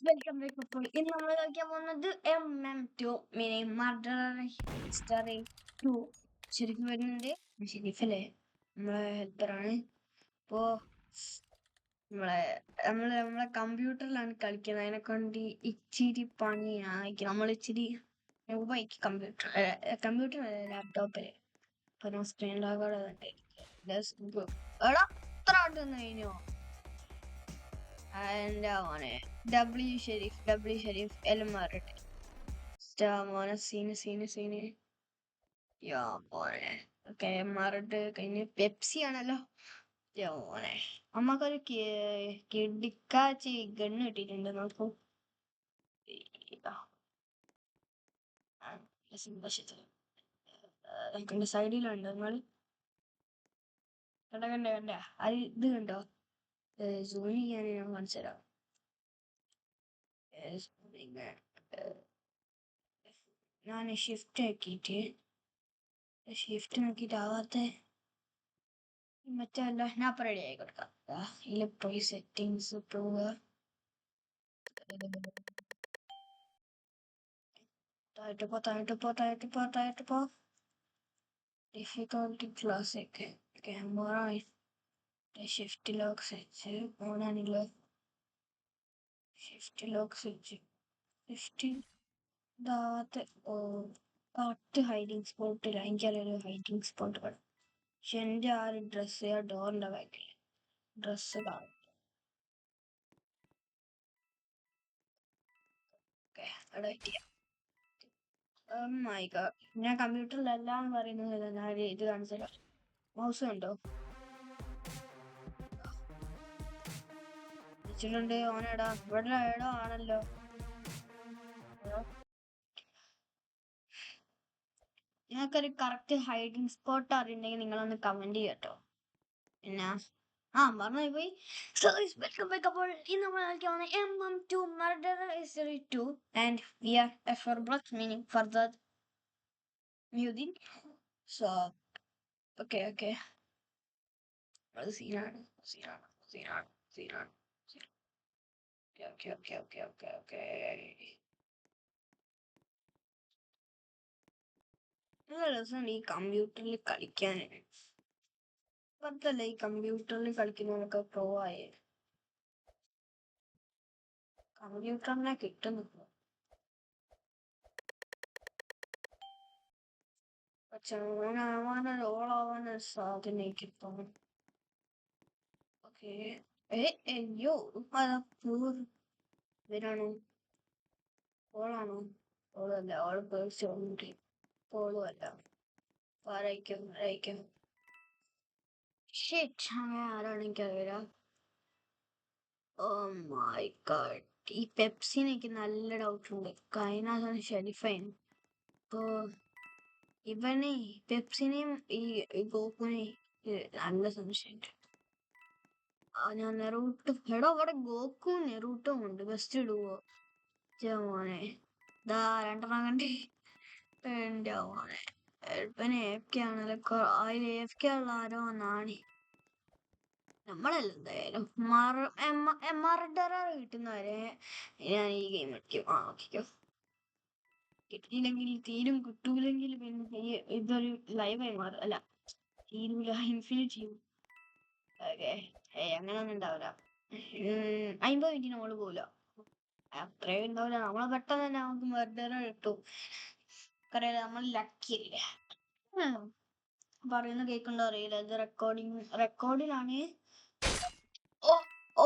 Welcome back അപ്പോൾ ഇന്ന് നമ്മൾ കളിക്കാൻ പോകുന്നത് MM2 മിനി മർഡർ ഹിസ്റ്ററി 2 ശരിക്കും വരുന്നുണ്ട്. ഷെരീഫല്ലേ നമ്മളെ ഹെൽപ്പറാണ്. ഇപ്പോ നമ്മളെ കമ്പ്യൂട്ടറിലാണ് കളിക്കുന്നത്. അതിനെ കൊണ്ട് ഇച്ചിരി പണിയാണ്. നമ്മൾ ഇച്ചിരി രൂപയ്ക്ക് കമ്പ്യൂട്ടർ ലാപ്ടോപ്പില് ഇപ്പൊ സ്ക്രീൻ ലോഗോടെ എടാ അത്ര കഴിഞ്ഞോ. മോനെ ഷെരീഫ് എല്ലാം മാറട്ടെ. മോനെ സീന് യാ മോനെ ഓക്കെ മാറട്ട് കഴിഞ്ഞ് പെപ്സി ആണല്ലോ. മോനെ അമ്മക്കൊരു കിടിക്കാച്ചി ഗണ്ണ് കിട്ടിയിട്ടുണ്ട്. നോക്കൂ കണ്ട സൈഡിലുണ്ട്. നിങ്ങള് കണ്ട അത് ഇത് കണ്ടോ? സൂം ചെയ്യാൻ ഞാൻ കാണിച്ചു തരാം. ഞാൻ ഷിഫ്റ്റ് നോക്കിയിട്ട് ആവാത്ത മറ്റല്ല. ഞാൻ ഇപ്പൊ റെഡി ആയി കൊടുക്കാം. ഇലക്ട്രോണിക് സെറ്റിംഗ്സ് പോവുക. താഴോട്ട് പോ. Difficulty classic camera shift lock switch ഓണാണല്ലോ. ഷിഫ്റ്റ് ലോക്ക് സ്വിച്ച് ഇതാവാത്ത കറക്റ്റ് ഹൈഡിങ് സ്പോട്ടില്ല. എനിക്കറിയൊരു ഹൈഡിങ് സ്പോട്ട് വേണം. പക്ഷെ എൻ്റെ ആ ഒരു ഡ്രസ്സ് ആ ഡോറിൻ്റെ ബാക്കിൽ ഡ്രസ്സ് കാണും. ഞാൻ കമ്പ്യൂട്ടറിലെല്ലാം പറയുന്നത് ഇത് കാണിച്ചല്ലോ. മൗസ് കണ്ടോ? വെച്ചിട്ടുണ്ട്. ഓനെടാ ഇവിടെ എടോ ആണല്ലോ. നിങ്ങൾക്കൊരു കറക്റ്റ് ഹൈഡിങ് സ്പോട്ട് അറിയുന്നെങ്കിൽ നിങ്ങളൊന്ന് കമന്റ് ചെയ്യട്ടോ. പിന്നെ പറഞ്ഞു പോയി. Welcome back. അപ്പോൾ ഇന്ന് നമ്മൾ കളിക്കാൻ MM2 murder history 2 and we are for block meaning for the music. So okay അത് സീനാണ്. Okay. നല്ല രസമുണ്ട് ഈ കമ്പ്യൂട്ടറിൽ കളിക്കാൻ. ഈ കമ്പ്യൂട്ടറിൽ കളിക്കുന്നതൊക്കെ പ്രോ ആയേ. കമ്പ്യൂട്ടറിനെ കിട്ടുന്നു. പക്ഷെ ഓളാവാൻ സാധ്യത എനിക്ക് തോന്നുന്നു. ഓക്കെ അയ്യോ ഇവരാണോ? ഓളാണോ? ഓളല്ല. ഓള് പേടിച്ചോണ്ട് ഓളുമല്ല. ആരായിരിക്കും? ആരാണ് എനിക്കറിയില്ല. Oh my god. ഈ പെപ്സിന് എനിക്ക് നല്ല ഡൗട്ട് ഉണ്ട്. കഴിഞ്ഞാണ് ഷെരീഫാണ്. ഇപ്പോ ഇവനെ പെപ്സിനെയും ഈ ഗോകുനെയും നല്ല സംശയമുണ്ട്. ഞാൻ നെറൂട്ടോ എടോ അവിടെ ഗോക്കു നെറൂട്ടോ ഉണ്ട്. ബെസ്റ്റ് ഇടുവോ? മോനെ ഇതാ രണ്ടെണ്ണം കണ്ടി. എന്റെ മോനെ ഇവന് AFK ആണല്ലോ. അതിൽ AFK ഉള്ള ആരോ നാണി. നമ്മളല്ല എന്തായാലും MRDR കിട്ടുന്നവരെ ഞാൻ ഈ ഗെയിം കളിക്കും. ഓക്കെ കിട്ടിയില്ലെങ്കിൽ തീരും, കിട്ടൂലെങ്കിൽ പിന്നെ ഇതൊരു ലൈവായി മാറും. അല്ല തീരൂല, ഇൻഫിനിറ്റ് ചെയ്യും. ഓക്കെ അങ്ങനെയൊന്നും ഉണ്ടാവില്ല. 50 മിനിറ്റിന് നമ്മള് പോവില്ല. അത്രയും ഉണ്ടാവില്ല. നമ്മളെ പെട്ടെന്ന് തന്നെ നമുക്ക് മർഡർ കിട്ടും. അറിയില്ല, നമ്മൾ ലക്കി അല്ലേ. പറയുന്ന കേൾക്കണ്ടോ അറിയില്ല. ഇത് റെക്കോർഡിലാണ്. ഓ